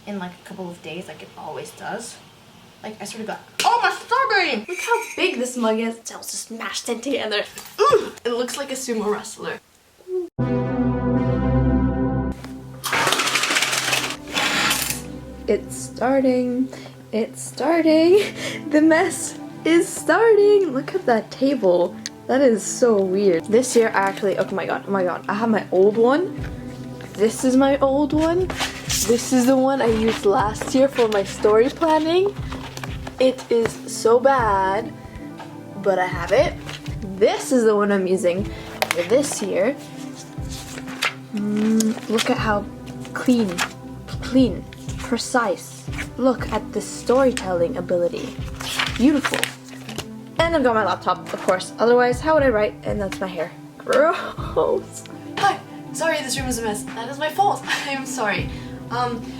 in like a couple of days, like it always does. Like, I sort of got, oh, my strawberry! Look how big this mug is. It's all just mashed in together. It looks like a sumo wrestler. It's starting. It's starting. The mess is starting. Look at that table. That is so weird. This year, I actually, oh my god, I have my old one. This is my old one. This is the one I used last year for my story planning. It is so bad, but I have it. This is the one I'm using for this year. Look at how clean, precise. Look at the storytelling ability. Beautiful. And I've got my laptop, of course. Otherwise, how would I write? And that's my hair. Gross. Hi. Sorry, this room is a mess. That is my fault. I'm sorry.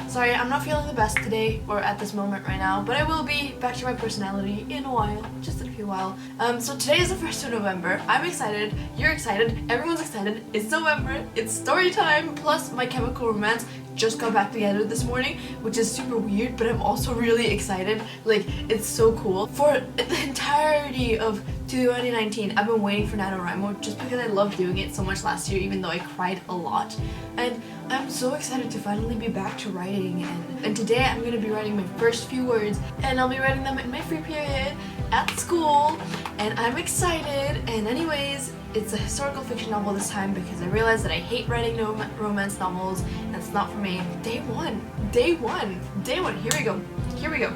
Sorry, I'm not feeling the best today, or at this moment right now, but I will be back to my personality in a while, just in a few while. So today is the 1st of November. I'm excited, you're excited, everyone's excited. It's November, it's story time, plus My Chemical Romance just got back together this morning, which is super weird, but I'm also really excited. Like, it's so cool. For the entirety of 2019, I've been waiting for NaNoWriMo just because I loved doing it so much last year, even though I cried a lot. And I'm so excited to finally be back to writing again. And today I'm going to be writing my first few words, and I'll be writing them in my free period at school, and I'm excited. And anyways, it's a historical fiction novel this time because I realized that I hate writing romance novels, and it's not for me. Day one, here we go.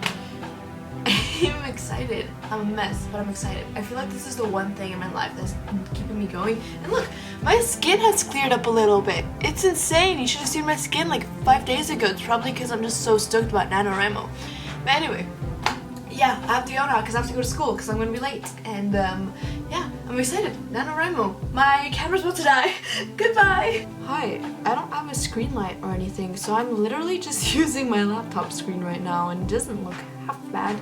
I'm excited. I'm a mess, but I'm excited. I feel like this is the one thing in my life that's keeping me going. And look, my skin has cleared up a little bit. It's insane. You should have seen my skin like 5 days ago. It's probably because I'm just so stoked about NaNoWriMo. But anyway, yeah, I have to go now because I have to go to school because I'm going to be late. And yeah, I'm excited. NaNoWriMo. My camera's about to die. Goodbye. Hi, I don't have a screen light or anything, so I'm literally just using my laptop screen right now, and it doesn't look half bad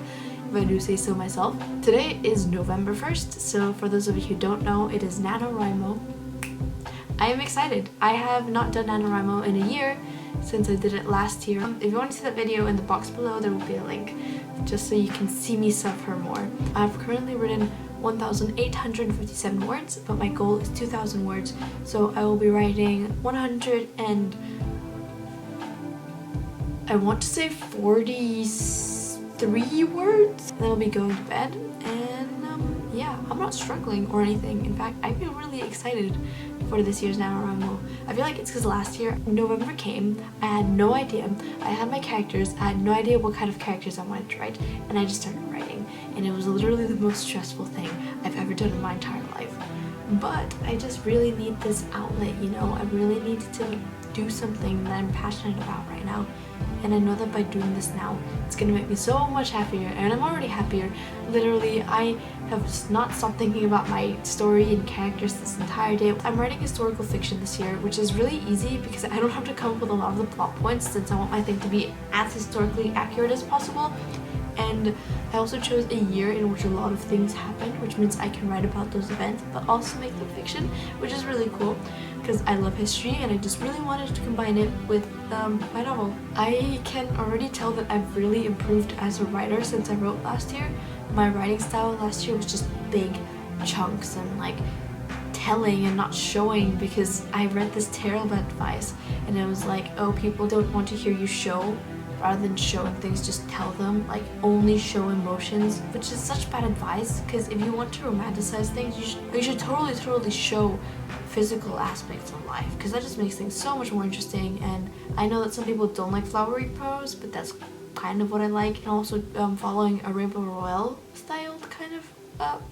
if I do say so myself. Today is November 1st, so for those of you who don't know, it is NaNoWriMo. I am excited. I have not done NaNoWriMo in a year since I did it last year. If you want to see that video, in the box below there will be a link just so you can see me suffer more. I've currently written 1,857 words, but my goal is 2,000 words, so I will be writing 100 and I want to say 43 words. Then I'll be going to bed, and yeah, I'm not struggling or anything. In fact, I feel really excited for this year's NaNoWriMo. I feel like it's because last year, November came, I had no idea. I had my characters, I had no idea what kind of characters I wanted to write, and I just started writing. And it was literally the most stressful thing I've ever done in my entire life. But I just really need this outlet, you know? I really need to do something that I'm passionate about right now. And I know that by doing this now, it's gonna make me so much happier, and I'm already happier. Literally, I have just not stopped thinking about my story and characters this entire day. I'm writing historical fiction this year, which is really easy because I don't have to come up with a lot of the plot points since I want my thing to be as historically accurate as possible. And I also chose a year in which a lot of things happen, which means I can write about those events but also make them fiction, which is really cool because I love history and I just really wanted to combine it with my novel. I can already tell that I've really improved as a writer since I wrote last year. My writing style last year was just big chunks and like telling and not showing, because I read this terrible advice and it was like, oh, people don't want to hear you show. Rather than showing things, just tell them. Like, only show emotions, which is such bad advice, because if you want to romanticize things, you should totally show physical aspects of life, because that just makes things so much more interesting. And I know that some people don't like flowery prose, but that's kind of what I like. And also following a Rainbow Royale styled kind of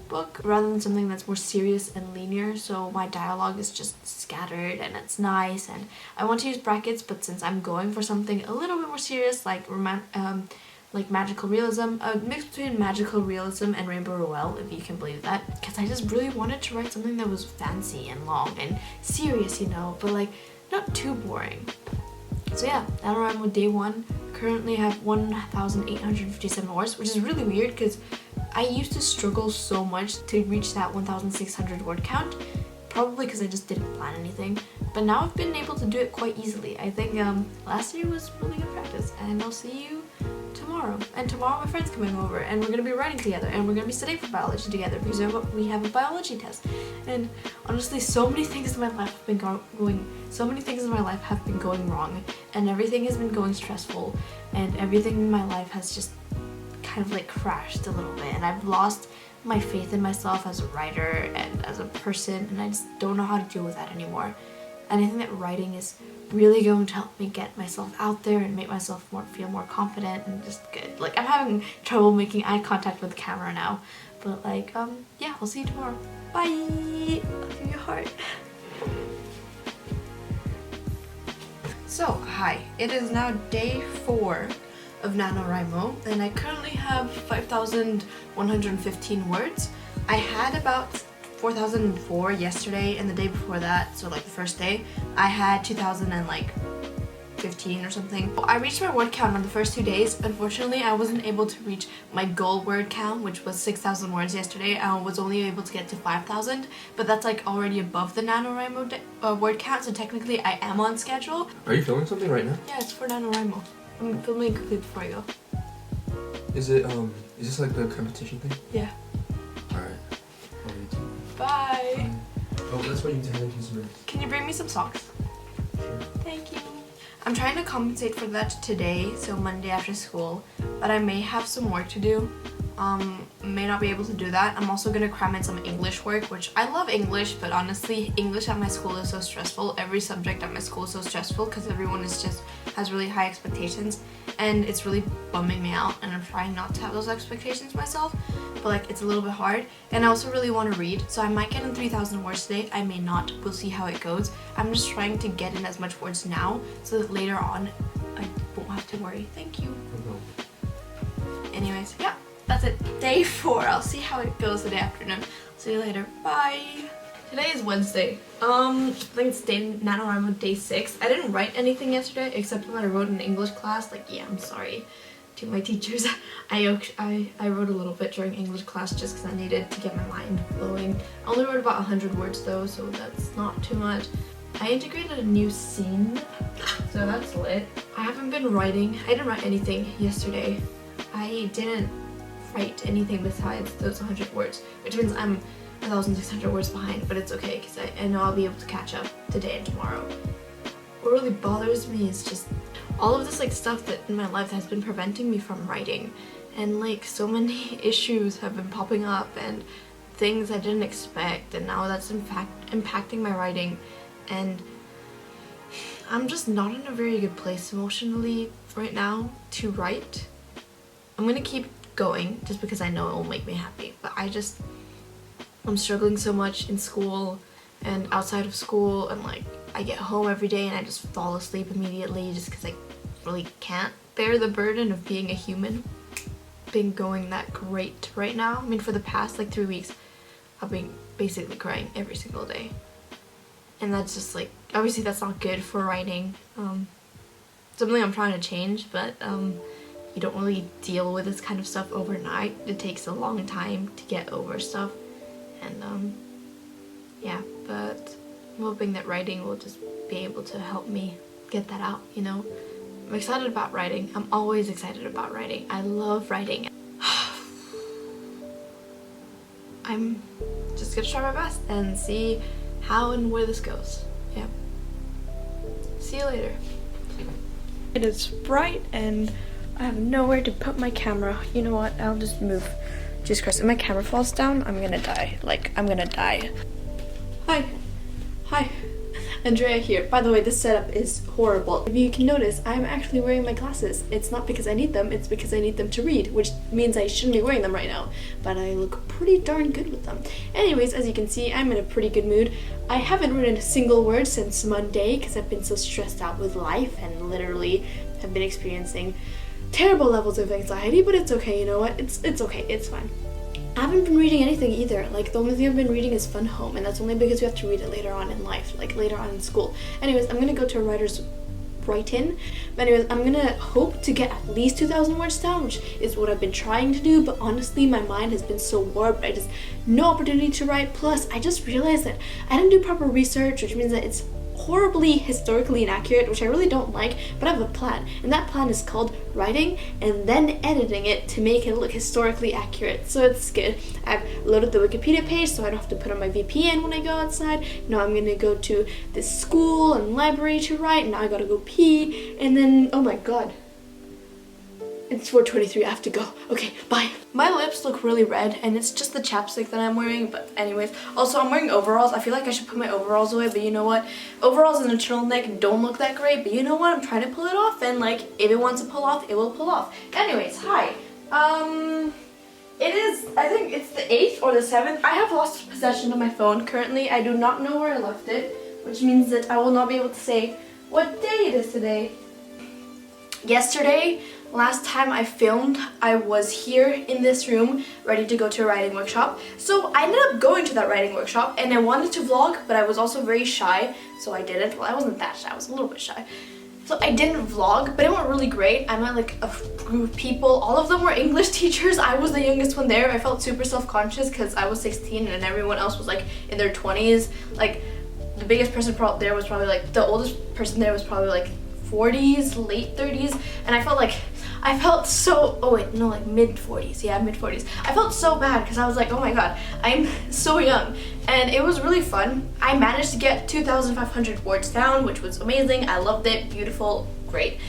book rather than something that's more serious and linear, so my dialogue is just scattered and it's nice. And I want to use brackets, but since I'm going for something a little bit more serious, like magical realism, a mix between magical realism and Rainbow Royale, if you can believe that, because I just really wanted to write something that was fancy and long and serious, you know, but like not too boring. So yeah, NaNoWriMo day one. Currently have 1,857 words, which is really weird because I used to struggle so much to reach that 1,600 word count, probably because I just didn't plan anything. but now I've been able to do it quite easily. I think last year was really good practice, and I'll see you tomorrow. And tomorrow my friend's coming over, and we're gonna be writing together, and we're gonna be studying for biology together because we have a biology test. And honestly, so many things in my life have been going wrong, and everything has been going stressful, and everything in my life has just kind of like crashed a little bit, and I've lost my faith in myself as a writer and as a person, and I just don't know how to deal with that anymore. And I think that writing is really going to help me get myself out there and make myself feel more confident and just good. Like, I'm having trouble making eye contact with the camera now, but like yeah, I'll see you tomorrow. Bye. I'll give you a heart. So hi, it is now day 4 of NaNoWriMo, and I currently have 5,115 words. I had about 4,004 yesterday, and the day before that, so like the first day, I had 2,015 or something. I reached my word count on the first 2 days. Unfortunately, I wasn't able to reach my goal word count, which was 6,000 words yesterday. I was only able to get to 5,000, but that's like already above the NaNoWriMo word count, so technically I am on schedule. Are you filming something right now? Yeah, it's for NaNoWriMo. I'm filming quickly before I go. Is it is this like the competition thing? Yeah. Alright. Bye. Oh, that's why you need to hand in some minutes. Can you bring me some socks? Sure. Thank you. I'm trying to compensate for that today, so Monday after school, but I may have some work to do. May not be able to do that. I'm also gonna cram in some English work, which I love English, but honestly, English at my school is so stressful. Every subject at my school is so stressful because everyone has really high expectations, and it's really bumming me out, and I'm trying not to have those expectations myself, but like it's a little bit hard. And I also really want to read, so I might get in 3,000 words today. I may not. We'll see how it goes. I'm just trying to get in as much words now so that later on I won't have to worry. Thank you. Anyways, yeah. That's it. Day 4. I'll see how it goes today afternoon. See you later. Bye. Today is Wednesday. I think it's NaNoWriMo day 6. I didn't write anything yesterday except when I wrote in English class. Like, yeah, I'm sorry to my teachers. I wrote a little bit during English class just because I needed to get my mind flowing. I only wrote about 100 words though, so that's not too much. I integrated a new scene, so that's lit. I haven't been writing. I didn't write anything yesterday. I didn't write anything besides those 100 words, which means I'm 1,600 words behind, but it's okay because I know I'll be able to catch up today and tomorrow. What really bothers me is just all of this like stuff that in my life has been preventing me from writing, and like so many issues have been popping up and things I didn't expect, and now that's in fact impacting my writing, and I'm just not in a very good place emotionally right now to write. I'm gonna keep going just because I know it will make me happy, but I'm struggling so much in school and outside of school, and like I get home every day and I just fall asleep immediately just because I really can't bear the burden of being a human. Been going that great right now. I mean, for the past like 3 weeks I've been basically crying every single day, and that's just like, obviously that's not good for writing. Something I'm trying to change, but you don't really deal with this kind of stuff overnight. It takes a long time to get over stuff, and yeah, but I'm hoping that writing will just be able to help me get that out, you know? I'm excited about writing. I'm always excited about writing. I love writing. I'm just gonna try my best and see how and where this goes. Yeah. See you later. It is bright and I have nowhere to put my camera. You know what? I'll just move. Jesus Christ, if my camera falls down, I'm gonna die. Like, I'm gonna die. Hi. Hi. Andrea here. By the way, this setup is horrible. If you can notice, I'm actually wearing my glasses. It's not because I need them, it's because I need them to read, which means I shouldn't be wearing them right now. But I look pretty darn good with them. Anyways, as you can see, I'm in a pretty good mood. I haven't written a single word since Monday because I've been so stressed out with life and literally have been experiencing terrible levels of anxiety, but it's okay, you know what? It's okay, it's fine. I haven't been reading anything either. Like, the only thing I've been reading is Fun Home, and that's only because we have to read it later on in life, like later on in school. Anyways, I'm gonna go to a writer's write-in. But anyways, I'm gonna hope to get at least 2,000 words down, which is what I've been trying to do, but honestly, my mind has been so warped. I just, no opportunity to write. Plus, I just realized that I didn't do proper research, which means that it's horribly historically inaccurate, which I really don't like, but I have a plan, and that plan is called writing and then editing it to make it look historically accurate. So it's good. I've loaded the Wikipedia page so I don't have to put on my VPN when I go outside. Now I'm gonna go to this school and library to write, and now I gotta go pee, and then, oh my god, it's 4:23, I have to go. Okay, bye. My lips look really red, and it's just the chapstick that I'm wearing, but anyways. Also, I'm wearing overalls. I feel like I should put my overalls away, but you know what? Overalls and a turtleneck don't look that great, but you know what? I'm trying to pull it off, and like, if it wants to pull off, it will pull off. Anyways, hi. It is, I think it's the 8th or the 7th. I have lost possession of my phone currently. I do not know where I left it, which means that I will not be able to say what day it is today. Yesterday, last time I filmed, I was here in this room ready to go to a writing workshop. So I ended up going to that writing workshop, and I wanted to vlog, but I was also very shy, so I didn't. Well, I wasn't that shy, I was a little bit shy. So I didn't vlog, but it went really great. I met like a group of people. All of them were English teachers. I was the youngest one there. I felt super self-conscious because I was 16 and everyone else was like in their 20s. Like the biggest person there was probably like, the oldest person there was probably like 40s, late 30s, and I felt so, oh wait, no, like mid 40s, yeah, mid 40s. I felt so bad because I was like, oh my god, I'm so young, and it was really fun. I managed to get 2,500 words down, which was amazing. I loved it, beautiful, great.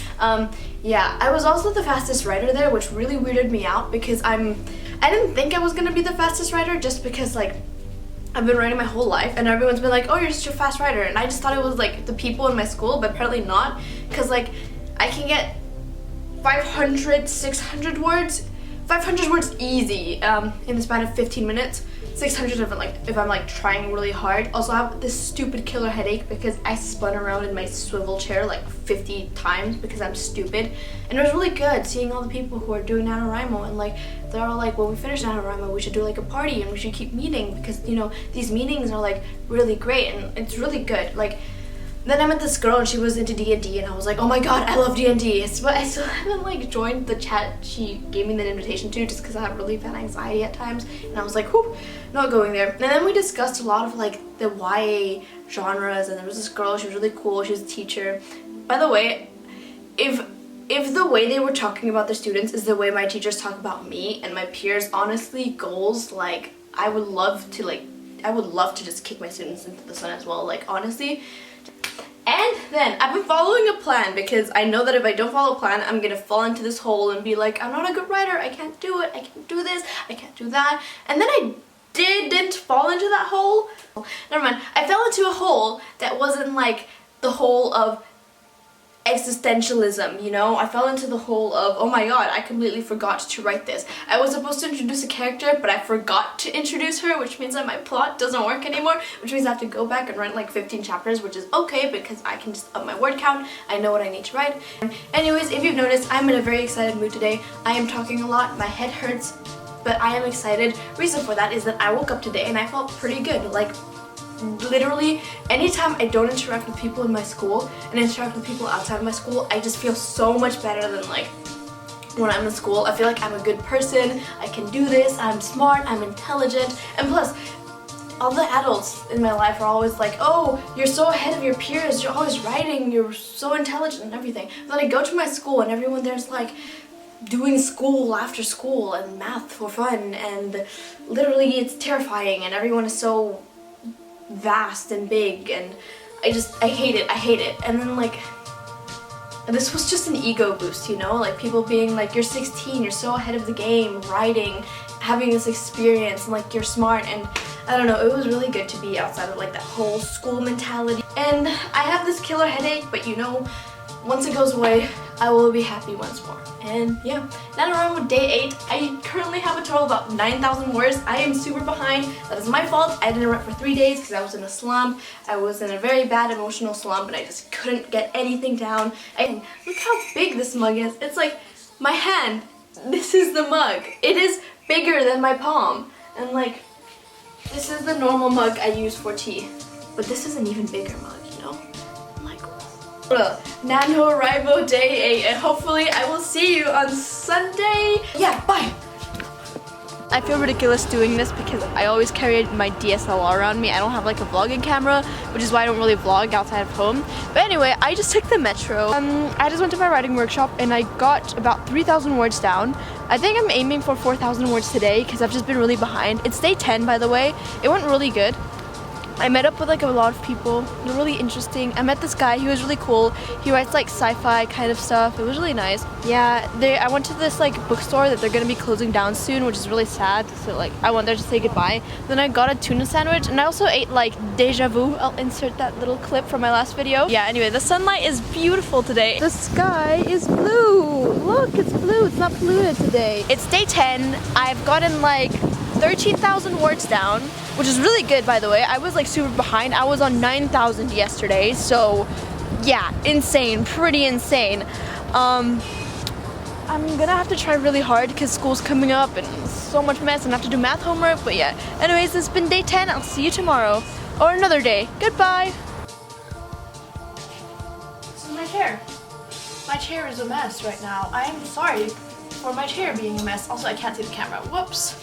Yeah, I was also the fastest writer there, which really weirded me out because I didn't think I was gonna be the fastest writer just because like, I've been writing my whole life and everyone's been like, oh, you're such a fast writer, and I just thought it was like the people in my school, but apparently not, because like I can get 500, 600 words, 500 words easy in the span of 15 minutes. 600 if I'm like trying really hard. Also, I have this stupid killer headache because I spun around in my swivel chair like 50 times because I'm stupid. And it was really good seeing all the people who are doing NaNoWriMo, and like they're all like, when we finish NaNoWriMo, we should do like a party and we should keep meeting because, you know, these meetings are like really great and it's really good. Like, then I met this girl and she was into D&D and I was like, oh my god, I love D&D. But I still haven't like joined the chat she gave me the invitation to just because I have really bad anxiety at times. And I was like, whoop, not going there. And then we discussed a lot of like the YA genres, and there was this girl, she was really cool, she was a teacher. By the way, if the way they were talking about the students is the way my teachers talk about me and my peers, honestly, goals, like I would love to just kick my students into the sun as well, like honestly. And then I've been following a plan because I know that if I don't follow a plan, I'm gonna fall into this hole and be like, I'm not a good writer, I can't do it, I can't do this, I can't do that. And then I didn't fall into that hole. Never mind. I fell into a hole that wasn't like the hole of existentialism, you know? I fell into the hole of, oh my god, I completely forgot to write this. I was supposed to introduce a character, but I forgot to introduce her, which means that my plot doesn't work anymore, which means I have to go back and write like 15 chapters, which is okay because I can just up my word count. I know what I need to write. Anyways, if you've noticed, I'm in a very excited mood today. I am talking a lot, my head hurts, but I am excited. Reason for that is that I woke up today and I felt pretty good. Like, literally, anytime I don't interact with people in my school and interact with people outside of my school, I just feel so much better than like when I'm in school. I feel like I'm a good person, I can do this, I'm smart, I'm intelligent, and plus, all the adults in my life are always like, oh, you're so ahead of your peers, you're always writing, you're so intelligent and everything. But then I go to my school and everyone there's like doing school after school and math for fun, and literally it's terrifying and everyone is so vast and big, and I hate it. And then like, this was just an ego boost, you know, like people being like, you're 16, you're so ahead of the game, writing, having this experience, and like you're smart. And I don't know, it was really good to be outside of like that whole school mentality. And I have this killer headache, but you know, once it goes away, I will be happy once more. And yeah, NaNoWriMo day 8. I currently have a total of about 9,000 words. I am super behind. That is my fault. I didn't write for 3 days because I was in a slump. I was in a very bad emotional slump and I just couldn't get anything down. And look how big this mug is. It's like my hand. This is the mug. It is bigger than my palm. And like, this is the normal mug I use for tea. But this is an even bigger mug, you know? NaNoWriMo day 8, and hopefully I will see you on Sunday. Yeah, bye! I feel ridiculous doing this because I always carry my DSLR around me. I don't have like a vlogging camera, which is why I don't really vlog outside of home. But anyway, I just took the metro. I just went to my writing workshop and I got about 3,000 words down. I think I'm aiming for 4,000 words today because I've just been really behind. It's day 10, by the way. It went really good. I met up with like a lot of people. They're really interesting. I met this guy. He was really cool. He writes like sci-fi kind of stuff. It was really nice. Yeah, I went to this like bookstore that they're gonna be closing down soon, which is really sad. So like I went there to say goodbye. Then I got a tuna sandwich and I also ate like deja vu. I'll insert that little clip from my last video. Yeah, anyway, the sunlight is beautiful today. The sky is blue. Look, it's blue. It's not polluted today. It's day 10. I've gotten like 13,000 words down, which is really good, by the way. I was like super behind. I was on 9,000 yesterday, so yeah, insane, pretty insane. I'm gonna have to try really hard because school's coming up and so much mess and I have to do math homework, but yeah. Anyways, it's been day 10. I'll see you tomorrow or another day. Goodbye. This is my chair. My chair is a mess right now. I am sorry for my chair being a mess. Also, I can't see the camera. Whoops.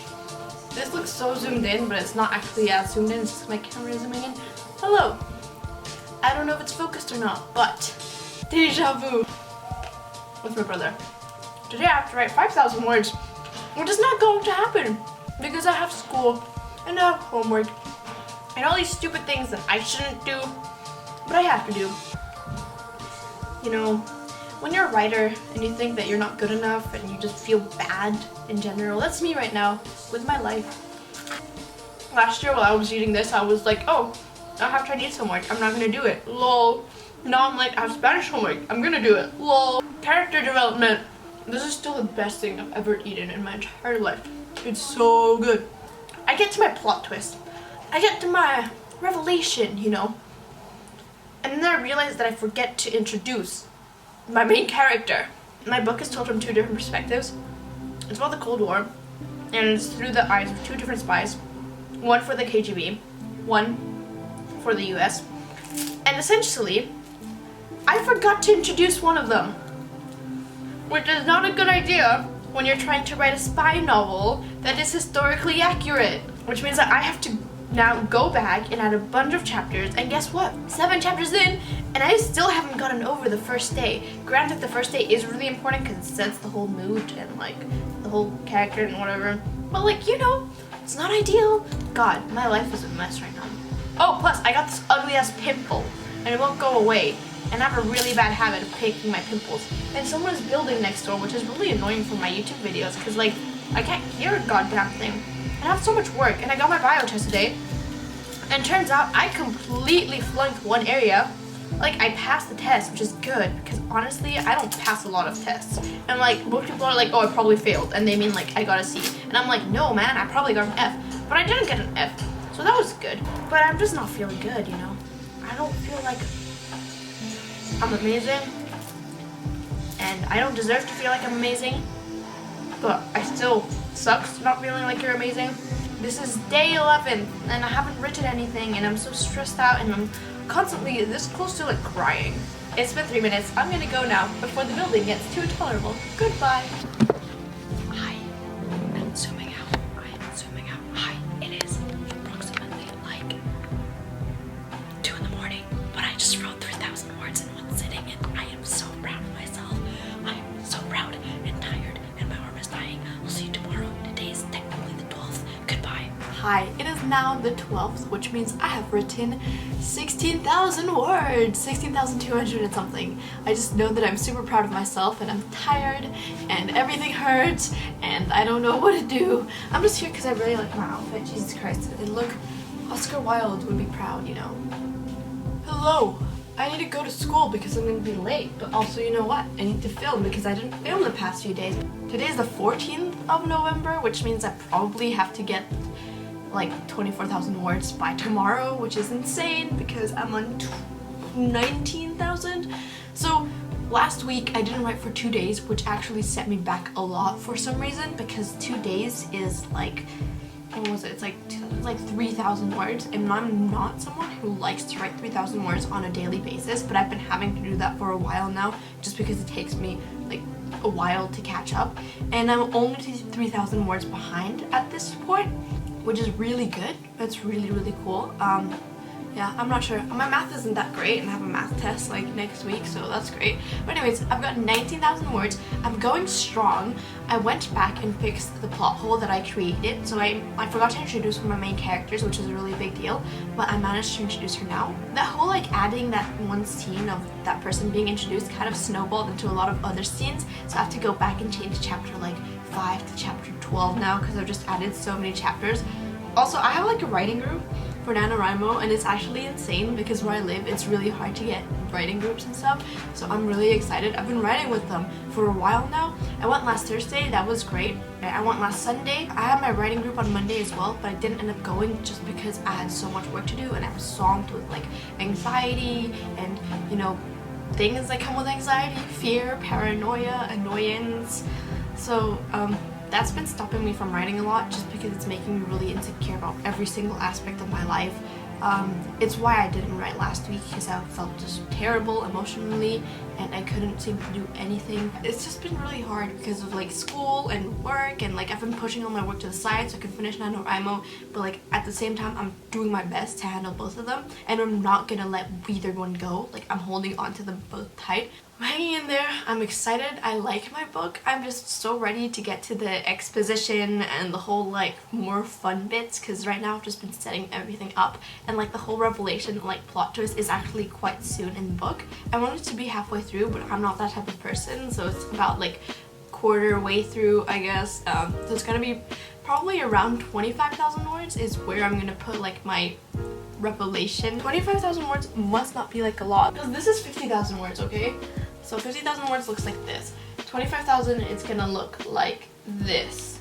This looks so zoomed in, but it's not actually as zoomed in. It's just my camera is zooming in. Hello. I don't know if it's focused or not, but deja vu with my brother. Today I have to write 5,000 words, which is not going to happen because I have school and I have homework and all these stupid things that I shouldn't do, but I have to do. You know, when you're a writer and you think that you're not good enough and you just feel bad in general, that's me right now with my life. Last year while I was reading this, I was like, oh, I have Chinese homework, I'm not gonna do it, lol. Now I'm like, I have Spanish homework, I'm gonna do it, lol. Character development. This is still the best thing I've ever eaten in my entire life. It's so good. I get to my plot twist. I get to my revelation, you know. And then I realize that I forget to introduce my main character. My book is told from two different perspectives. It's about the Cold War, and it's through the eyes of two different spies. One for the KGB, one for the US. And essentially, I forgot to introduce one of them, which is not a good idea when you're trying to write a spy novel that is historically accurate, which means that I have to now go back and add a bunch of chapters, and guess what? 7 chapters in, and I still haven't gotten over the first day. Granted, the first day is really important because it sets the whole mood and like the whole character and whatever, but like, you know, it's not ideal. God, my life is a mess right now. Oh, plus I got this ugly ass pimple and it won't go away, and I have a really bad habit of picking my pimples, and someone is building next door, which is really annoying for my YouTube videos because like I can't hear a goddamn thing. I have so much work, and I got my bio test today, and turns out I completely flunked one area. Like, I passed the test, which is good, because honestly, I don't pass a lot of tests. And like, most people are like, oh, I probably failed, and they mean like, I got a C. And I'm like, no man, I probably got an F. But I didn't get an F, so that was good. But I'm just not feeling good, you know? I don't feel like I'm amazing, and I don't deserve to feel like I'm amazing, but I still sucks not feeling like you're amazing. This is day 11 and I haven't written anything, and I'm so stressed out, and I'm constantly this close to like crying. It's been 3 minutes. I'm gonna go now before the building gets too intolerable. Goodbye. Hi, I'm zooming out. Hi, it is approximately like 2 in the morning, but I just wrote 3,000 words in one sitting, and I am so proud of myself. I am so proud and tired, and my arm is dying. I'll see you tomorrow. Today is technically the 12th. Goodbye. Hi, it is now the 12th, which means I have written 16,000 words, 16,200 and something. I just know that I'm super proud of myself, and I'm tired, and everything hurts, and I don't know what to do. I'm just here because I really like my outfit, Jesus Christ. And look, Oscar Wilde would be proud, you know. Hello, I need to go to school because I'm going to be late, but also, you know what? I need to film because I didn't film the past few days. Today is the 14th of November, which means I probably have to get like 24,000 words by tomorrow, which is insane because I'm on 19,000. So last week I didn't write for 2 days, which actually set me back a lot for some reason, because 2 days is like, what was it? It's like 3,000 words, and I'm not someone who likes to write 3,000 words on a daily basis, but I've been having to do that for a while now just because it takes me like a while to catch up, and I'm only 3,000 words behind at this point, which is really good. That's really, really cool. Yeah, I'm not sure. My math isn't that great, and I have a math test like next week, so that's great. But anyways, I've got 19,000 words. I'm going strong. I went back and fixed the plot hole that I created. So I forgot to introduce one of my main characters, which is a really big deal, but I managed to introduce her now. That whole like adding that one scene of that person being introduced kind of snowballed into a lot of other scenes, so I have to go back and change chapter like 5 to chapter 12 now because I've just added so many chapters. Also, I have like a writing group for NaNoWriMo, and it's actually insane because where I live it's really hard to get writing groups and stuff, so I'm really excited. I've been writing with them for a while now. I went last Thursday, that was great. I went last Sunday. I had my writing group on Monday as well, but I didn't end up going just because I had so much work to do and I was swamped with like anxiety and, you know, things that come with anxiety, fear, paranoia, annoyance. So that's been stopping me from writing a lot just because it's making me really insecure about every single aspect of my life. It's why I didn't write last week, because I felt just terrible emotionally and I couldn't seem to do anything. It's just been really hard because of like school and work, and like I've been pushing all my work to the side so I can finish NaNoWriMo, but like at the same time I'm doing my best to handle both of them, and I'm not gonna let either one go. Like I'm holding on to them both tight. I'm hanging in there. I'm excited. I like my book. I'm just so ready to get to the exposition and the whole like more fun bits, because right now I've just been setting everything up, and like the whole revelation like plot twist is actually quite soon in the book. I want it to be halfway through, but I'm not that type of person, so it's about like quarter way through, I guess. So it's gonna be probably around 25,000 words is where I'm gonna put like my revelation. 25,000 words must not be like a lot, because this is 50,000 words, okay? So 50,000 words looks like this. 25,000 it's gonna look like this.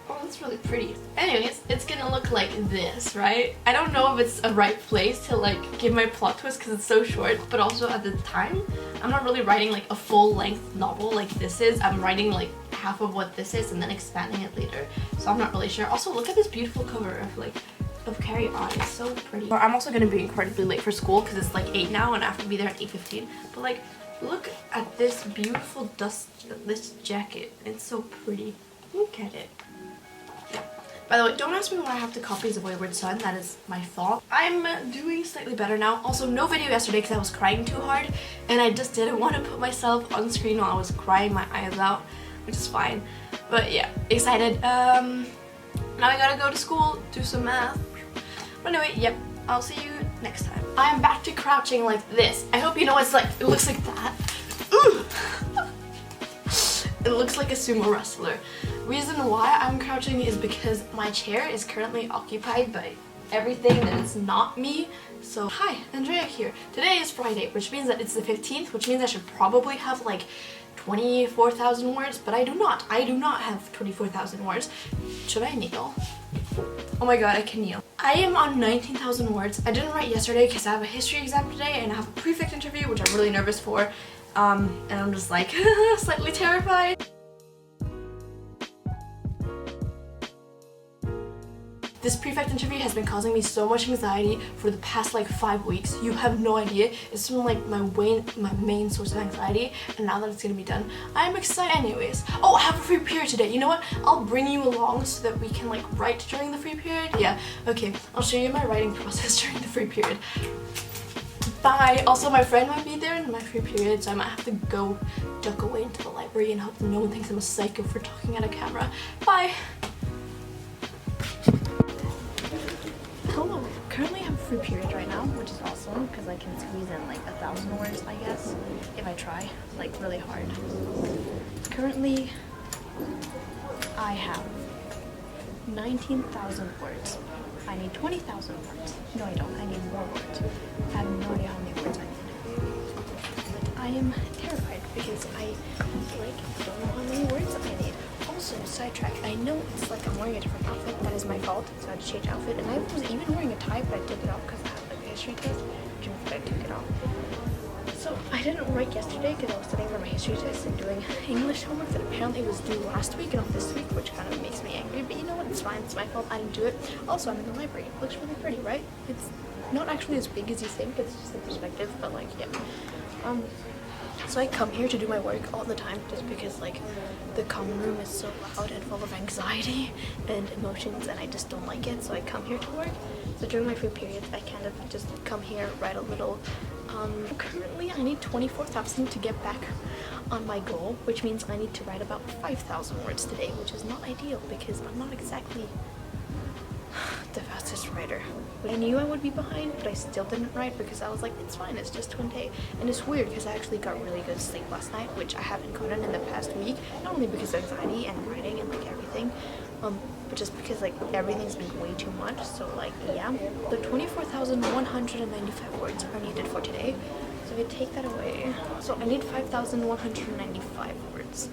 Oh, that's really pretty. Anyways, it's gonna look like this, right? I don't know if it's a right place to like give my plot twist because it's so short, but also at the time, I'm not really writing like a full-length novel like this is. I'm writing like half of what this is and then expanding it later. So I'm not really sure. Also, look at this beautiful cover of Carry On. It's so pretty. I'm also gonna be incredibly late for school because it's like 8 now and I have to be there at 8:15. But like, look at this beautiful this jacket. It's so pretty. Look at it. Yeah. By the way, don't ask me why I have 2 copies of Wayward Son. That is my fault. I'm doing slightly better now. Also, no video yesterday because I was crying too hard, and I just didn't want to put myself on screen while I was crying my eyes out, which is fine. But yeah, excited. Now I gotta go to school, do some math. But anyway, yep, I'll see you next time. I am back to crouching like this. I hope you know what it's like. It looks like that. Ooh. It looks like a sumo wrestler. Reason why I'm crouching is because my chair is currently occupied by everything that is not me. So, hi, Andrea here. Today is Friday, which means that it's the 15th, which means I should probably have like 24,000 words, but I do not. I do not have 24,000 words. Should I kneel? Oh my god, I can kneel. I am on 19,000 words. I didn't write yesterday because I have a history exam today and I have a prefect interview, which I'm really nervous for. And I'm just like slightly terrified. This prefect interview has been causing me so much anxiety for the past like 5 weeks. You have no idea. It's been like my main source of anxiety, and now that it's gonna be done, I'm excited. Anyways, oh, I have a free period today. You know what? I'll bring you along so that we can like write during the free period. Yeah, okay. I'll show you my writing process during the free period. Bye. Also, my friend might be there in my free period, so I might have to go duck away into the library and hope no one thinks I'm a psycho for talking at a camera. Bye. Hello. Currently I have a free period right now, which is awesome because I can squeeze in like 1,000 words, I guess, if I try, like really hard. Currently, I have 19,000 words. I need 20,000 words. No, I don't. I need more words. I have no idea how many words I need. I am terrified because I don't know how many words I need. Also, sidetrack, I know it's like I'm wearing a different outfit. That is my fault, so I had to change outfit. And I was even wearing a tie, but I took it off because I had like a history test, which I took it off. So I didn't write yesterday because I was studying for my history test and doing English homework that apparently was due last week and not this week, which kind of makes me angry. But you know what? It's fine. It's my fault. I didn't do it. Also, I'm in the library. It looks really pretty, right? It's not actually as big as you think. It's just the perspective, but like, yeah. So I come here to do my work all the time just because like the common room is so loud and full of anxiety and emotions, and I just don't like it, so I come here to work. So during my free periods I kind of just come here, write a little. Currently I need 24,000 to get back on my goal, which means I need to write about 5,000 words today, which is not ideal because I'm not exactly the fastest writer. I knew I would be behind, but I still didn't write because I was like, it's fine, it's just one day. And it's weird because I actually got really good sleep last night, which I haven't gotten in the past week, not only because of anxiety and writing and like everything, but just because like everything's been way too much. So like, yeah, the 24,195 words are needed for today. So if I take that away, so I need 5,195 words,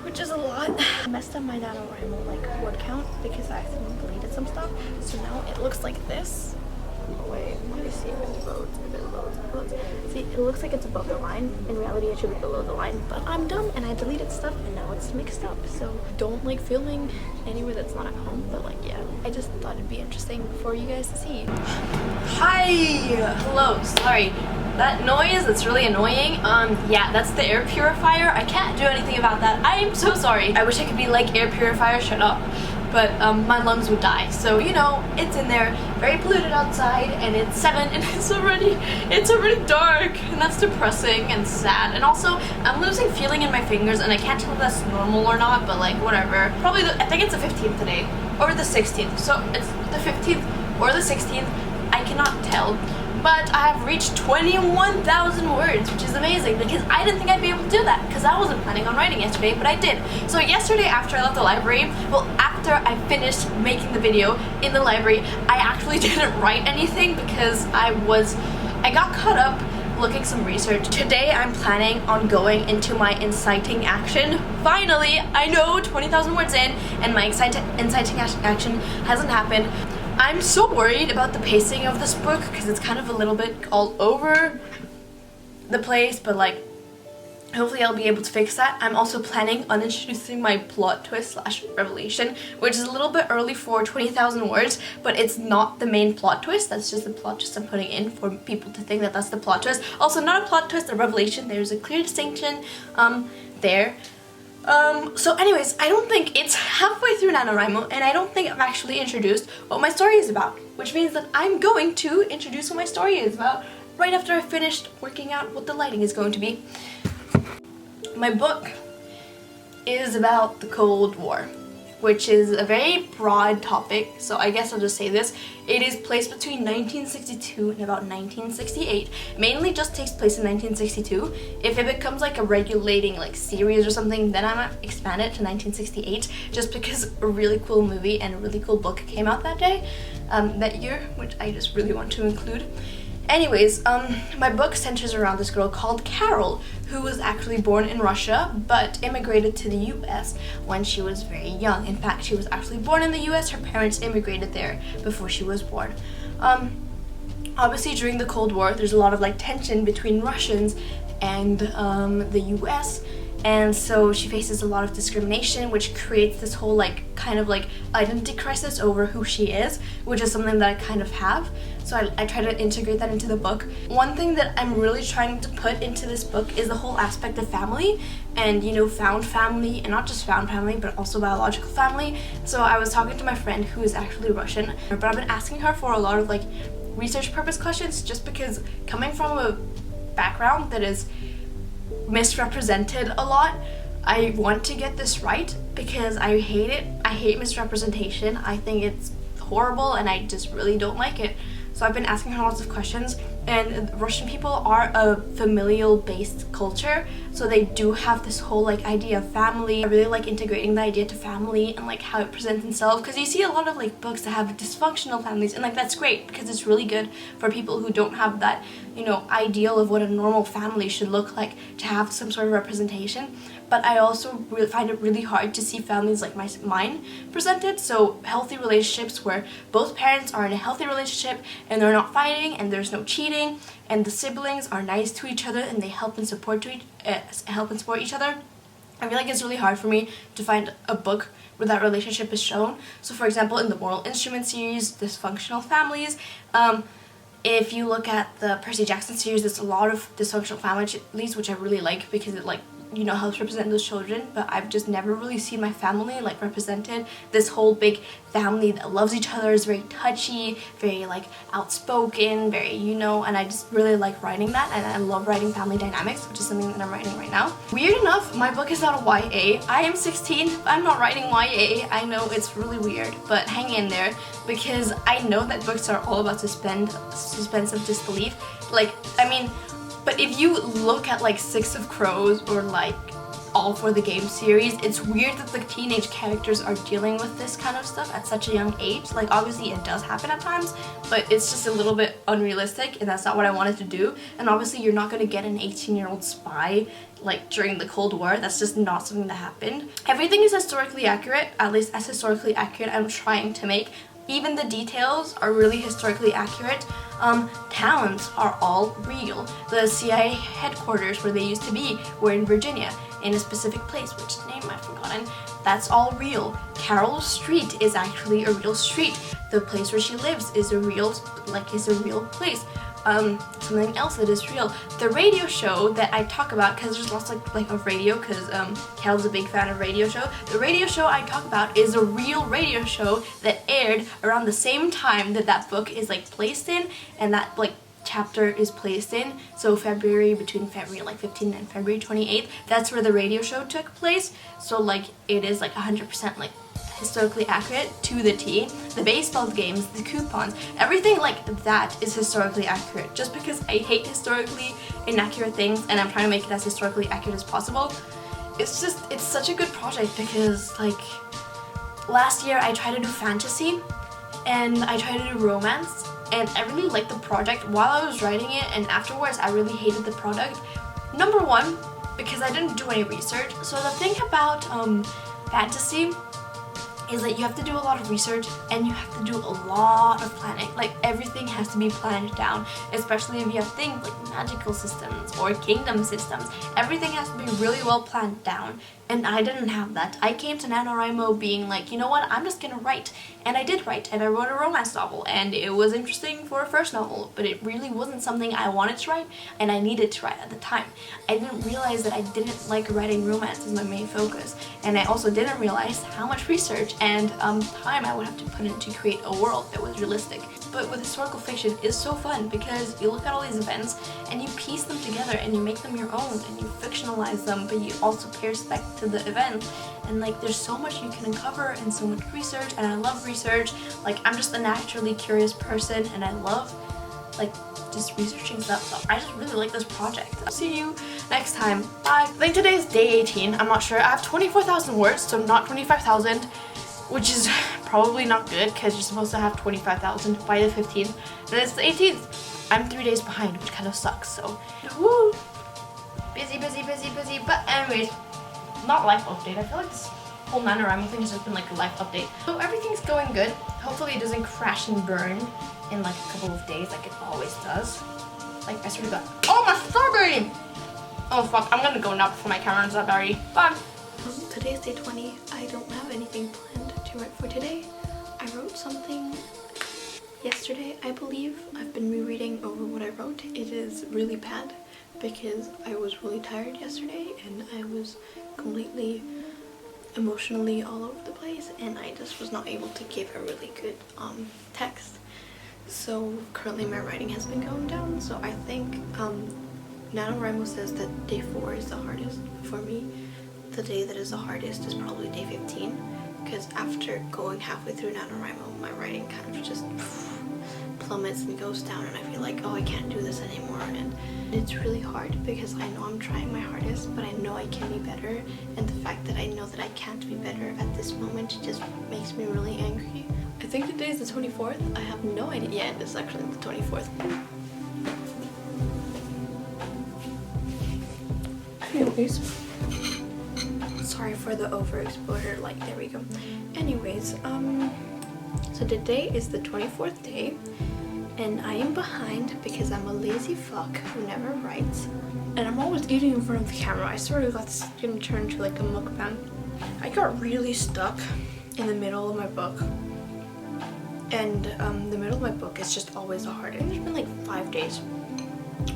which is a lot. I messed up my NaNoWriMo like word count because I accidentally deleted some stuff. So now it looks like this. Oh, wait, let me see if it loads, if it loads. See, it looks like it's above the line. In reality, it should be below the line, but I'm dumb and I deleted stuff and now it's mixed up. So don't like filming anywhere that's not at home, but like, yeah, I just thought it'd be interesting for you guys to see. Hi! Hello, sorry. That noise, it's really annoying. Yeah, that's the air purifier. I can't do anything about that. I am so sorry. I wish I could be like, air purifier, shut up. But my lungs would die. So, you know, it's in there, very polluted outside, and it's 7 and it's already dark, and that's depressing and sad. And also, I'm losing feeling in my fingers, and I can't tell if that's normal or not, but like, whatever. Probably, I think it's the 15th today, or the 16th. So it's the 15th or the 16th, I cannot tell. But I have reached 21,000 words, which is amazing because I didn't think I'd be able to do that because I wasn't planning on writing yesterday, but I did. So yesterday after I left the library, well, after I finished making the video in the library, I actually didn't write anything because I got caught up looking some research. Today I'm planning on going into my inciting action. Finally, I know 20,000 words in and my inciting action hasn't happened. I'm so worried about the pacing of this book because it's kind of a little bit all over the place, but like hopefully I'll be able to fix that. I'm also planning on introducing my plot twist slash revelation, which is a little bit early for 20,000 words, but it's not the main plot twist. That's just the plot twist I'm putting in for people to think that that's the plot twist. Also, not a plot twist, a revelation. There's a clear distinction there. So anyways, I don't think it's halfway through NaNoWriMo, and I don't think I've actually introduced what my story is about, which means that I'm going to introduce what my story is about right after I finished working out what the lighting is going to be. My book is about the Cold War, which is a very broad topic, so I guess I'll just say this. It is placed between 1962 and about 1968. Mainly just takes place in 1962. If it becomes like a regulating like series or something, then I might expand it to 1968, just because a really cool movie and a really cool book came out that day, that year, which I just really want to include. Anyways, my book centers around this girl called Carol, who was actually born in Russia, but immigrated to the US when she was very young. In fact, she was actually born in the US. Her parents immigrated there before she was born. Obviously, during the Cold War, there's a lot of like tension between Russians and the US. And so she faces a lot of discrimination, which creates this whole like kind of like identity crisis over who she is, which is something that I kind of have. So I try to integrate that into the book. One thing that I'm really trying to put into this book is the whole aspect of family and, you know, found family, and not just found family, but also biological family. So I was talking to my friend who is actually Russian, but I've been asking her for a lot of like research purpose questions, just because coming from a background that is misrepresented a lot, I want to get this right because I hate it. I hate misrepresentation. I think it's horrible and I just really don't like it. So I've been asking her lots of questions, and Russian people are a familial based culture, so they do have this whole like idea of family. I really like integrating the idea to family and like how it presents itself, because you see a lot of like books that have dysfunctional families, and like that's great because it's really good for people who don't have that, you know, ideal of what a normal family should look like to have some sort of representation. But I also really find it really hard to see families like mine presented. So healthy relationships where both parents are in a healthy relationship and they're not fighting and there's no cheating and the siblings are nice to each other and they help and support each other. I feel like it's really hard for me to find a book where that relationship is shown. So for example, in the Moral Instrument series, Dysfunctional Families, if you look at the Percy Jackson series, there's a lot of dysfunctional families, which I really like because it like, you know, helps represent those children. But I've just never really seen my family like represented. This whole big family that loves each other, is very touchy, very like outspoken, very, you know, and I just really like writing that, and I love writing family dynamics, which is something that I'm writing right now. Weird enough, my book is not a YA. I am 16, but I'm not writing YA. I know it's really weird, but hang in there, because I know that books are all about suspense of disbelief. Like, I mean, but if you look at like Six of Crows or like All for the Game series, it's weird that the teenage characters are dealing with this kind of stuff at such a young age. Like, obviously it does happen at times, but it's just a little bit unrealistic, and that's not what I wanted to do. And obviously you're not going to get an 18-year-old spy like during the Cold War. That's just not something that happened. Everything is historically accurate, at least as historically accurate I'm trying to make. Even the details are really historically accurate. Towns are all real. The CIA headquarters where they used to be were in Virginia, in a specific place, which name I've forgotten. That's all real. Carol Street is actually a real street. The place where she lives is a real place. Something else that is real. The radio show that I talk about, because there's lots of radio, because Cal's a big fan of radio show. The radio show I talk about is a real radio show that aired around the same time that that book is like placed in, and that like chapter is placed in. So between February like 15th and February 28th, that's where the radio show took place. So like it is like 100% like historically accurate to the T. The baseball games, the coupons, everything like that is historically accurate. Just because I hate historically inaccurate things and I'm trying to make it as historically accurate as possible, it's such a good project, because like last year I tried to do fantasy and I tried to do romance, and I really liked the project while I was writing it, and afterwards I really hated the product. Number one, because I didn't do any research. So the thing about fantasy is that you have to do a lot of research and you have to do a lot of planning. Like, everything has to be planned down, especially if you have things like magical systems or kingdom systems. Everything has to be really well planned down, and I didn't have that. I came to NaNoWriMo being like, you know what, I'm just gonna write. And I did write, and I wrote a romance novel, and it was interesting for a first novel, but it really wasn't something I wanted to write and I needed to write at the time. I didn't realize that I didn't like writing romance as my main focus, and I also didn't realize how much research and time I would have to put in to create a world that was realistic. But with historical fiction, it's so fun because you look at all these events and you piece them together and you make them your own and you fictionalize them, but you also pay respect to the event. And like, there's so much you can uncover and so much research, and I love research. Like, I'm just a naturally curious person and I love like just researching stuff, so I just really like this project. I'll see you next time. Bye. I think today is day 18. I'm not sure. I have 24,000 words, so not 25,000, which is probably not good because you're supposed to have 25,000 by the 15th, and it's the 18th. I'm 3 days behind, which kind of sucks, so woo! Busy. But anyways, not life update. I feel like this whole NaNoWriMo thing has just been like a life update. So everything's going good. Hopefully it doesn't crash and burn in like a couple of days like it always does. Like, I swear to God. Oh, my strawberry! Oh fuck, I'm gonna go now before my camera runs out already. Bye! Today's day 20. I don't have anything planned to write for today. I wrote something yesterday, I believe. I've been rereading over what I wrote. It is really bad because I was really tired yesterday and I was completely emotionally all over the place, and I just was not able to give a really good text. So currently my writing has been going down, so I think NaNoWriMo says that day 4 is the hardest for me. The day that is the hardest is probably day 15, because after going halfway through NaNoWriMo, my writing kind of just plummets and goes down, and I feel like, oh, I can't do this anymore. And it's really hard because I know I'm trying my hardest, but I know I can be better, and the fact that I know that I can't be better at this moment just makes me really angry. I think today is the 24th. I have no idea. Yeah, it's actually the 24th. Anyways, sorry for the overexposure, like, there we go. Anyways, so today is the 24th day, and I am behind because I'm a lazy fuck who never writes, and I'm always eating in front of the camera. I swear to God, this is gonna turn into like a mukbang. I got really stuck in the middle of my book, And the middle of my book is just always the hardest. There's been like 5 days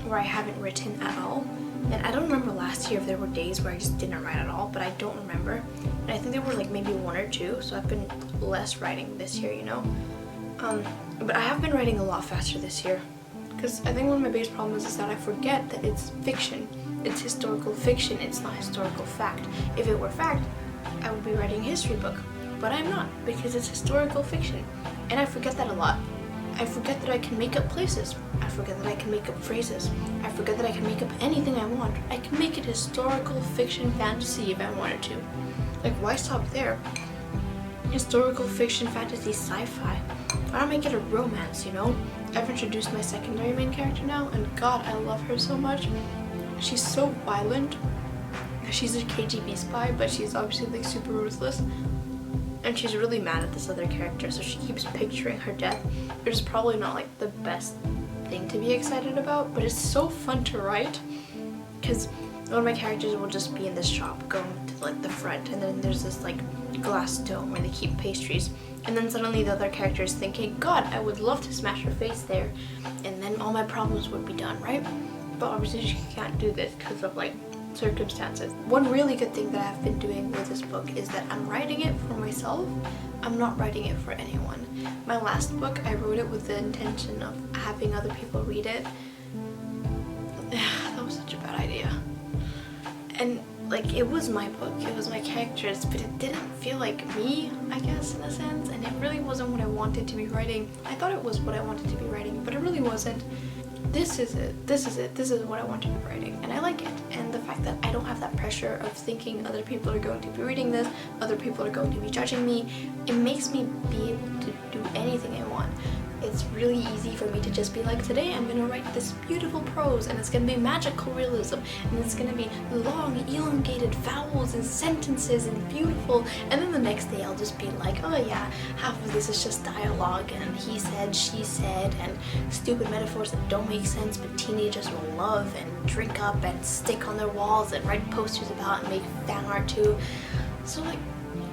where I haven't written at all. And I don't remember last year if there were days where I just didn't write at all, but I don't remember. And I think there were like maybe 1 or 2, so I've been less writing this year, you know? But I have been writing a lot faster this year. Because I think one of my biggest problems is that I forget that it's fiction. It's historical fiction, it's not historical fact. If it were fact, I would be writing a history book. But I'm not, because it's historical fiction. And I forget that a lot. I forget that I can make up places. I forget that I can make up phrases. I forget that I can make up anything I want. I can make it historical fiction fantasy if I wanted to. Like, why stop there? Historical fiction, fantasy, sci-fi. Why not make it a romance, you know? I've introduced my secondary main character now, and God, I love her so much. She's so violent. She's a KGB spy, but she's obviously like super ruthless. And she's really mad at this other character, so she keeps picturing her death, which is probably not like the best thing to be excited about, but it's so fun to write, because one of my characters will just be in this shop going to like the front, and then there's this like glass dome where they keep pastries, and then suddenly the other character is thinking, God, I would love to smash her face there, and then all my problems would be done, right? But obviously she can't do this because of like circumstances. One really good thing that I've been doing with this book is that I'm writing it for myself. I'm not writing it for anyone. My last book, I wrote it with the intention of having other people read it. That was such a bad idea. And like, it was my book, it was my characters, but it didn't feel like me, I guess, in a sense, and it really wasn't what I wanted to be writing. I thought it was what I wanted to be writing, but it really wasn't. This is it, this is what I want to be writing, and I like it. And the fact that I don't have that pressure of thinking other people are going to be reading this, other people are going to be judging me, it makes me be able to do anything I want. It's really easy for me to just be like, today I'm gonna write this beautiful prose, and it's gonna be magical realism, and it's gonna be long, elongated vowels and sentences and beautiful, and then the next day I'll just be like, oh yeah, half of this is just dialogue and he said, she said, and stupid metaphors that don't make sense but teenagers will love and drink up and stick on their walls and write posters about and make fan art too. So like,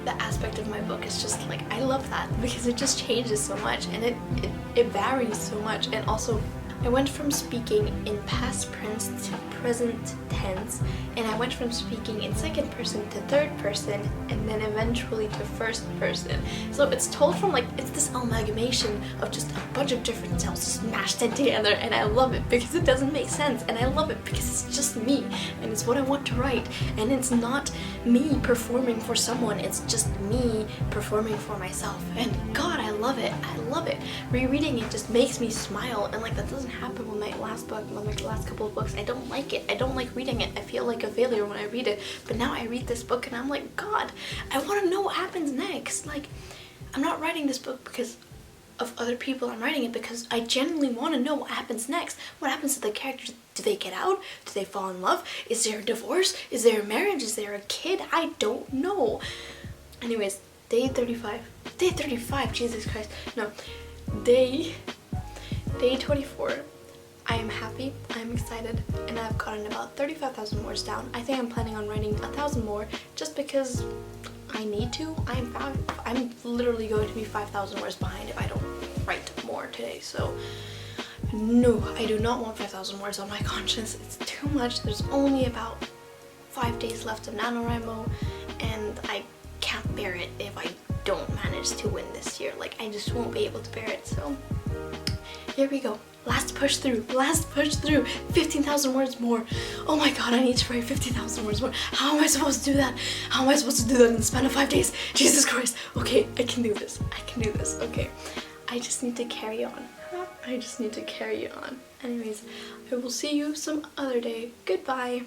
the aspect of my book is just like, I love that because it just changes so much, and it varies so much. And also, I went from speaking in past tense to present tense, and I went from speaking in second person to third person, and then eventually to first person. So it's told from like, it's this amalgamation of just a bunch of different cells just mashed in together, and I love it because it doesn't make sense, and I love it because it's just me, and it's what I want to write, and it's not me performing for someone, it's just me performing for myself, and God, I love it, I love it. Rereading it just makes me smile, and like, that doesn't happen with my last book, with my last couple of books. I don't like it. I don't like reading it. I feel like a failure when I read it. But now I read this book and I'm like, God, I want to know what happens next. Like, I'm not writing this book because of other people. I'm writing it because I genuinely want to know what happens next. What happens to the characters? Do they get out? Do they fall in love? Is there a divorce? Is there a marriage? Is there a kid? I don't know. Anyways, day 35. Day 35, Jesus Christ. No, day 24. I am happy, I am excited, and I've gotten about 35,000 words down. I think I'm planning on writing 1,000 more just because I need to. I'm literally going to be 5,000 words behind if I don't write more today. So no, I do not want 5,000 words on my conscience. It's too much. There's only about 5 days left of NaNoWriMo, and I can't bear it if I don't manage to win this year. Like, I just won't be able to bear it. So here we go. Last push through, 15,000 words more. Oh my God, I need to write 15,000 words more. How am I supposed to do that? How am I supposed to do that in the span of 5 days? Jesus Christ. Okay, I can do this. I can do this. Okay, I just need to carry on. I just need to carry on. Anyways, I will see you some other day. Goodbye.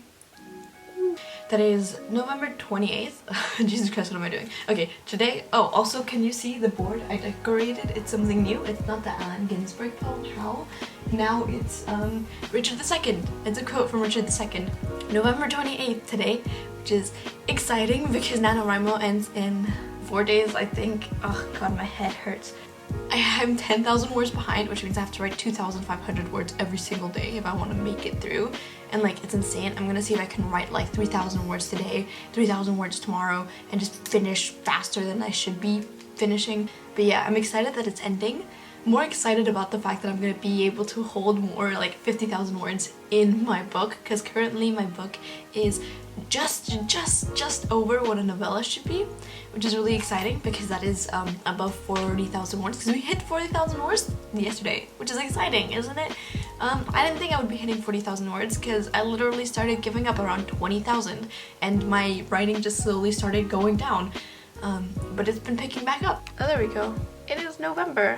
Today is November 28th. Jesus Christ, what am I doing? Okay, today, oh, also, can you see the board I decorated? It's something new. It's not the Allen Ginsberg poem, How. Now it's Richard II. It's a quote from Richard II. November 28th today, which is exciting because NaNoWriMo ends in 4 days, I think. Oh God, my head hurts. I'm 10,000 words behind, which means I have to write 2,500 words every single day if I want to make it through. And like, it's insane. I'm gonna see if I can write like 3,000 words today, 3,000 words tomorrow, and just finish faster than I should be finishing. But yeah, I'm excited that it's ending. More excited about the fact that I'm gonna be able to hold more like 50,000 words in my book, because currently my book is just over what a novella should be, which is really exciting because that is above 40,000 words, because we hit 40,000 words yesterday, which is exciting, isn't it? I didn't think I would be hitting 40,000 words because I literally started giving up around 20,000 and my writing just slowly started going down, but it's been picking back up. Oh, there we go. It is November.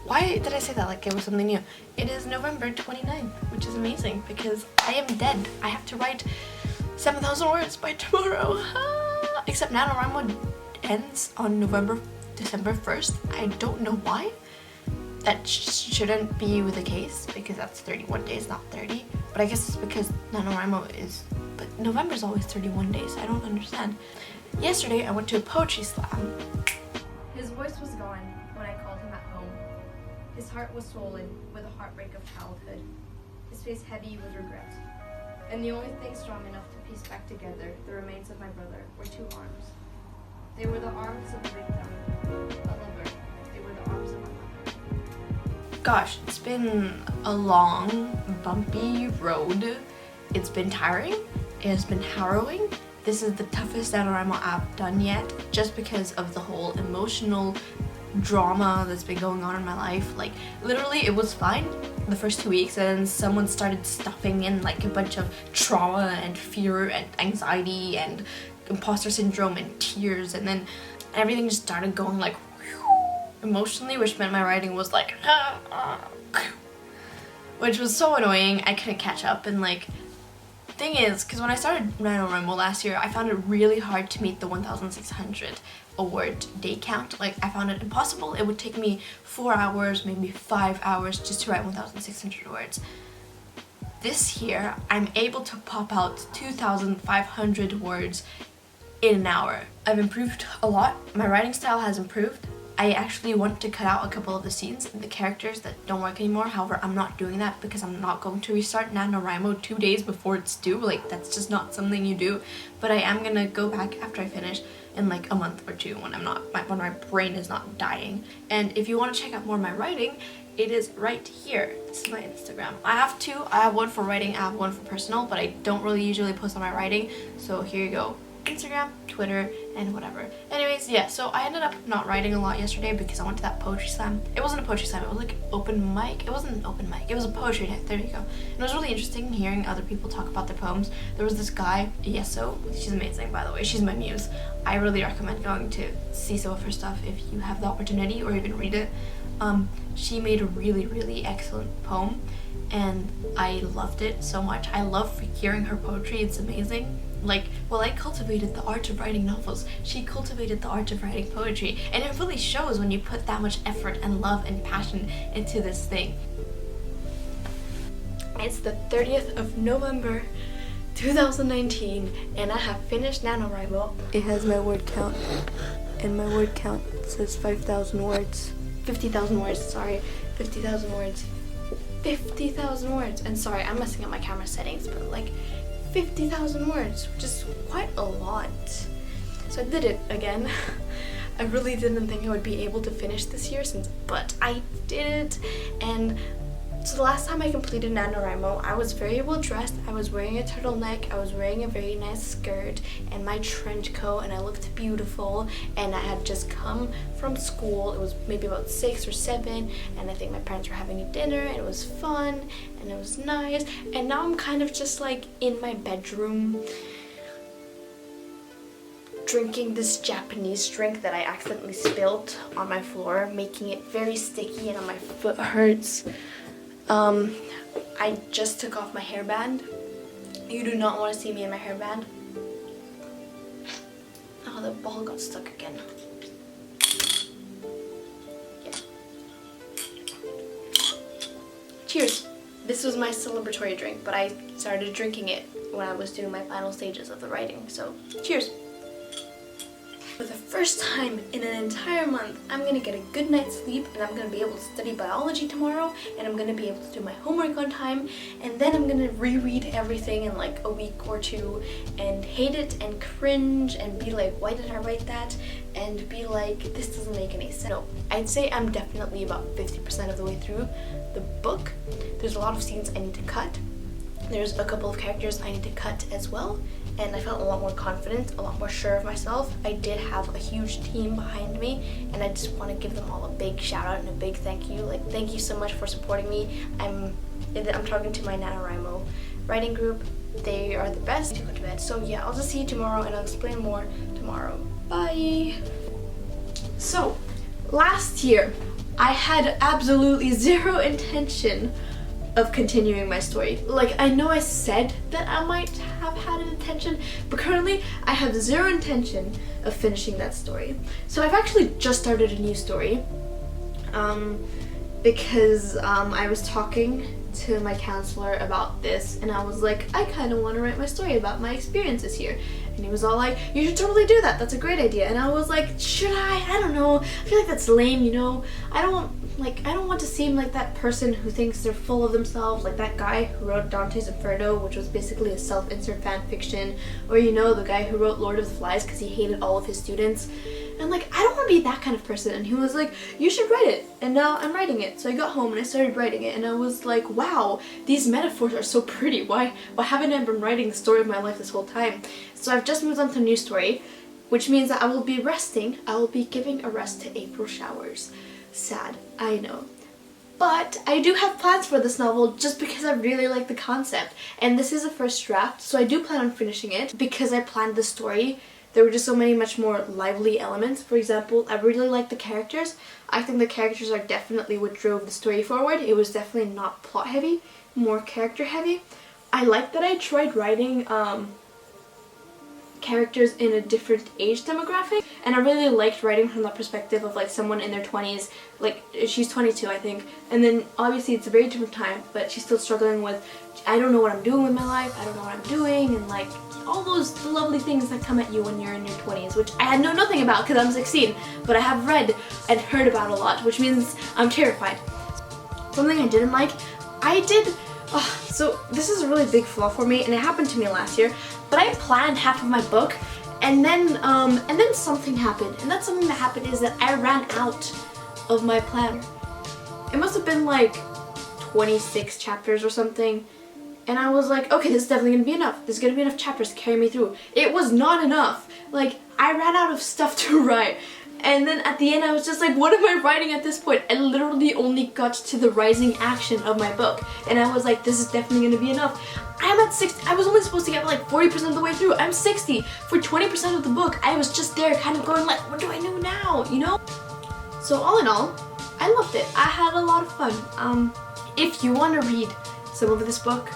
Why did I say that like it was something new? It is November 29th, which is amazing because I am dead. I have to write 7,000 words by tomorrow. Except NaNoWriMo ends on December 1st. I don't know why. That shouldn't be the case because that's 31 days, not 30. But I guess it's because NaNoWriMo is... But November's always 31 days. I don't understand. Yesterday I went to a poetry slam. His voice was gone when I called him at home. His heart was swollen with the heartbreak of childhood. His face heavy with regret. And the only thing strong enough to piece back together the remains of my brother were two arms. They were the arms of a victim, a lover. They were the arms of my mother. Gosh, it's been a long, bumpy road. It's been tiring. It has been harrowing. This is the toughest NaNoWriMo app done yet, just because of the whole emotional drama that's been going on in my life. Like, literally it was fine the first 2 weeks, and then someone started stuffing in like a bunch of trauma and fear and anxiety and imposter syndrome and tears, and then everything just started going like emotionally, which meant my writing was like which was so annoying. I couldn't catch up. And like, thing is, because when I started NaNoWriMo last year, I found it really hard to meet the 1,600 a word day count. Like, I found it impossible. It would take me 4 hours, maybe 5 hours just to write 1,600 words. This year, I'm able to pop out 2,500 words in an hour. I've improved a lot. My writing style has improved. I actually want to cut out a couple of the scenes and the characters that don't work anymore. However, I'm not doing that because I'm not going to restart NaNoWriMo 2 days before it's due. Like, that's just not something you do. But I am gonna go back after I finish in like a month or two when when my brain is not dying. And if you want to check out more of my writing, it is right here. This is my Instagram. I have two. I have one for writing, I have one for personal, but I don't really usually post on my writing. So here you go. Instagram, Twitter, and whatever. Anyways, yeah, so I ended up not writing a lot yesterday because I went to that poetry slam. It wasn't a poetry slam, it was like open mic. It wasn't an open mic, it was a poetry night. There you go. And it was really interesting hearing other people talk about their poems. There was this guy, Yeso. She's amazing, by the way. She's my muse. I really recommend going to see some of her stuff if you have the opportunity, or even read it. She made a really excellent poem, and I loved it so much. I love hearing her poetry. It's amazing. Like, well, I cultivated the art of writing novels. She cultivated the art of writing poetry, and it really shows when you put that much effort and love and passion into this thing. It's the 30th of November 2019, and I have finished NaNoWriMo. It has my word count, and my word count says 5,000 words. 50,000 words, sorry. 50,000 words. 50,000 words. And sorry, I'm messing up my camera settings, but like 50,000 words, which is quite a lot. So I did it again. I really didn't think I would be able to finish this year, but I did it. And so the last time I completed NaNoWriMo, I was very well dressed. I was wearing a turtleneck, I was wearing a very nice skirt and my trench coat, and I looked beautiful, and I had just come from school. It was maybe about 6 or 7, and I think my parents were having a dinner, and it was fun and it was nice. And now I'm kind of just like in my bedroom drinking this Japanese drink that I accidentally spilled on my floor, making it very sticky, and my foot hurts. I just took off my hairband. You do not want to see me in my hairband. Oh, the ball got stuck again. Yeah. Cheers. This was my celebratory drink, but I started drinking it when I was doing my final stages of the writing, so cheers. For the first time in an entire month, I'm gonna get a good night's sleep, and I'm gonna be able to study biology tomorrow, and I'm gonna be able to do my homework on time, and then I'm gonna reread everything in like a week or two and hate it and cringe and be like, why did I write that? And be like, this doesn't make any sense. No, I'd say I'm definitely about 50% of the way through the book. There's a lot of scenes I need to cut. There's a couple of characters I need to cut as well, and I felt a lot more confident, a lot more sure of myself. I did have a huge team behind me, and I just want to give them all a big shout out and a big thank you. Like, thank you so much for supporting me. I'm talking to my NaNoWriMo writing group. They are the best. To go to bed. So yeah, I'll just see you tomorrow, and I'll explain more tomorrow. Bye! So, last year, I had absolutely zero intention of continuing my story. Like, I know I said that I might have had an intention, but currently I have zero intention of finishing that story. So I've actually just started a new story because I was talking to my counselor about this, and I was like, I kind of want to write my story about my experiences here. And he was all like, you should totally do that, that's a great idea. And I was like, should I? I don't know. I feel like that's lame, you know? I don't want to seem like that person who thinks they're full of themselves, like that guy who wrote Dante's Inferno, which was basically a self-insert fan fiction, or you know, the guy who wrote Lord of the Flies because he hated all of his students. And like, I don't want to be that kind of person. And he was like, you should write it. And now I'm writing it. So I got home and I started writing it, and I was like, wow, these metaphors are so pretty. Why haven't I been writing the story of my life this whole time? So I've just moved on to a new story, which means that I will be resting. I will be giving a rest to April showers. Sad, I know. But I do have plans for this novel just because I really like the concept. And this is a first draft, so I do plan on finishing it because I planned the story. There were just so many much more lively elements. For example, I really like the characters. I think the characters are definitely what drove the story forward. It was definitely not plot heavy, more character heavy. I like that I tried writing characters in a different age demographic, and I really liked writing from that perspective of like someone in their 20s, like she's 22 I think, and then obviously it's a very different time, but she's still struggling with, I don't know what I'm doing with my life, I don't know what I'm doing, and like all those lovely things that come at you when you're in your 20s, which I know nothing about because I'm 16, but I have read and heard about a lot, which means I'm terrified. Something I didn't like, so this is a really big flaw for me, and it happened to me last year, but I planned half of my book, and then something happened, and that something that happened is that I ran out of my planner. It must have been like 26 chapters or something, and I was like, okay, this is definitely gonna be enough. There's gonna be enough chapters to carry me through. It was not enough. Like, I ran out of stuff to write. And then at the end I was just like, what am I writing at this point? I literally only got to the rising action of my book. And I was like, this is definitely gonna be enough. I'm at 60, I was only supposed to get like 40% of the way through. I'm 60. For 20% of the book, I was just there kind of going like, what do I do now, you know? So all in all, I loved it. I had a lot of fun. If you want to read some of this book,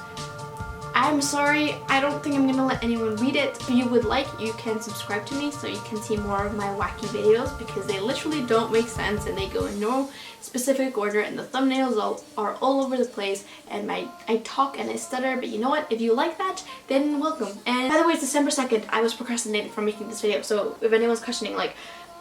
I'm sorry, I don't think I'm gonna let anyone read it. If you would like, you can subscribe to me so you can see more of my wacky videos because they literally don't make sense and they go in no specific order and the thumbnails are all over the place and I talk and I stutter, but you know what? If you like that, then welcome. And by the way, it's December 2nd. I was procrastinating from making this video, so if anyone's questioning like,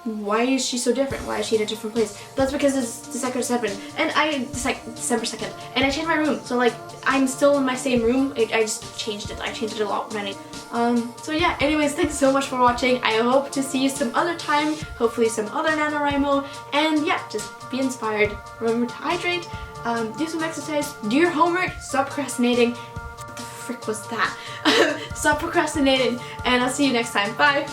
why is she so different? Why is she in a different place? That's because it's December 2nd, and December 2nd, and I changed my room. So like, I'm still in my same room. I just changed it. I changed it a lot when so yeah, anyways, thanks so much for watching. I hope to see you some other time, hopefully some other NaNoWriMo, and yeah, just be inspired. Remember to hydrate, do some exercise, do your homework, stop procrastinating. What the frick was that? Stop procrastinating, and I'll see you next time. Bye!